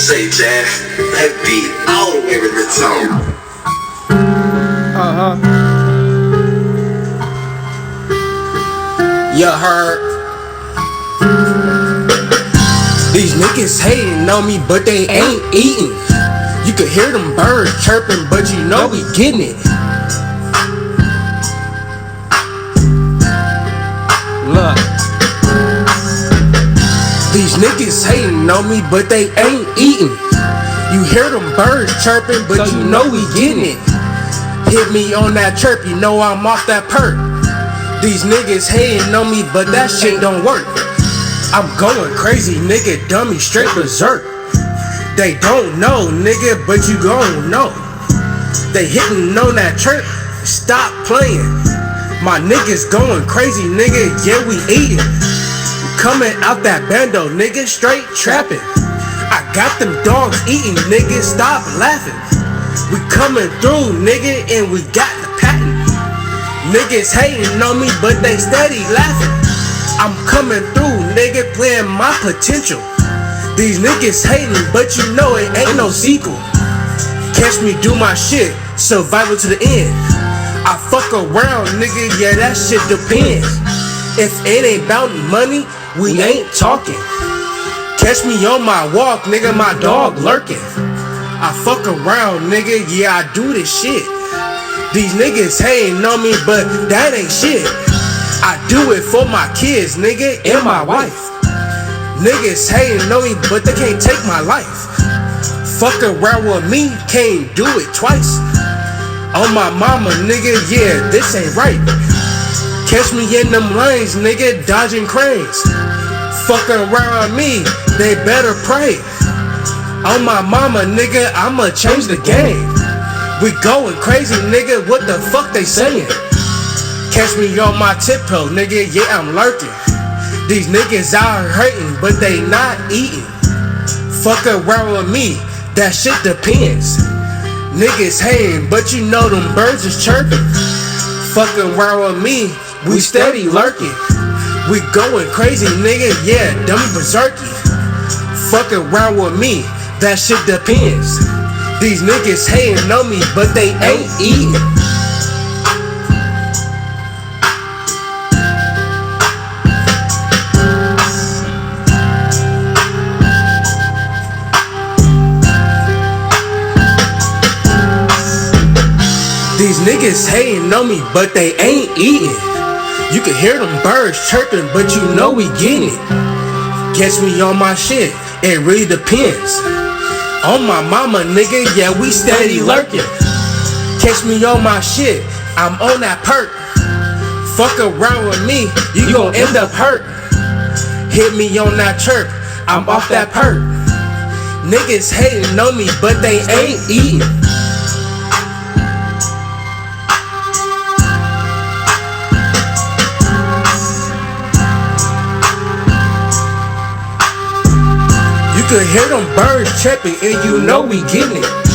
say, Jack, that beat all the way to the top. You heard? These niggas hating on me, but they ain't eating. You can hear them birds chirping, but you know we getting it. Look. These niggas hating on me, but they ain't eating. You hear them birds chirping, but you know we getting it. Hit me on that chirp, you know I'm off that perk. These niggas hating on me, but that shit don't work. I'm going crazy, nigga, dummy, straight berserk. They don't know, nigga, but you gon' know. They hitting on that chirp, stop playing. My niggas going crazy, nigga, yeah, we eating. Coming out that bando, nigga, straight trapping. I got them dogs eating, nigga, stop laughing. We coming through, nigga, and we got the patent. Niggas hating on me, but they steady laughing. I'm coming through, nigga, playing my potential. These niggas hating, but you know it ain't no sequel. Catch me do my shit, survival to the end. I fuck around, nigga, yeah, that shit depends. If it ain't about money, we ain't talking. Catch me on my walk, nigga, my dog lurking. I fuck around, nigga, yeah, I do this shit. These niggas hating on me, but that ain't shit. I do it for my kids, nigga, and my wife. Niggas hating on me, but they can't take my life. Fuck around with me, can't do it twice. On my mama, nigga, yeah, this ain't right. Catch me in them lanes, nigga, dodging cranes. Fuck around with me, they better pray. On my mama, nigga, I'ma change the game. We going crazy, nigga, what the fuck they saying? Catch me on my tiptoe, nigga, yeah, I'm lurking. These niggas out hurting, but they not eating. Fuck around with me, that shit depends. Niggas hating, but you know them birds is chirping. Fuck around with me, we steady lurking. We going crazy, nigga, yeah, dummy berserky. Fuck around with me, that shit depends. These niggas hating on me, but they ain't eating. These niggas hating on me, but they ain't eating. You can hear them birds chirping, but you know we getting it. Catch me on my shit, it really depends. On my mama, nigga, yeah, we steady lurking. Catch me on my shit, I'm on that perk. Fuck around with me, you gon' end up hurt. Hit me on that chirp, I'm off that perk. Niggas hating on me, but they ain't eating. You can hear them birds chirping, and you know we getting it.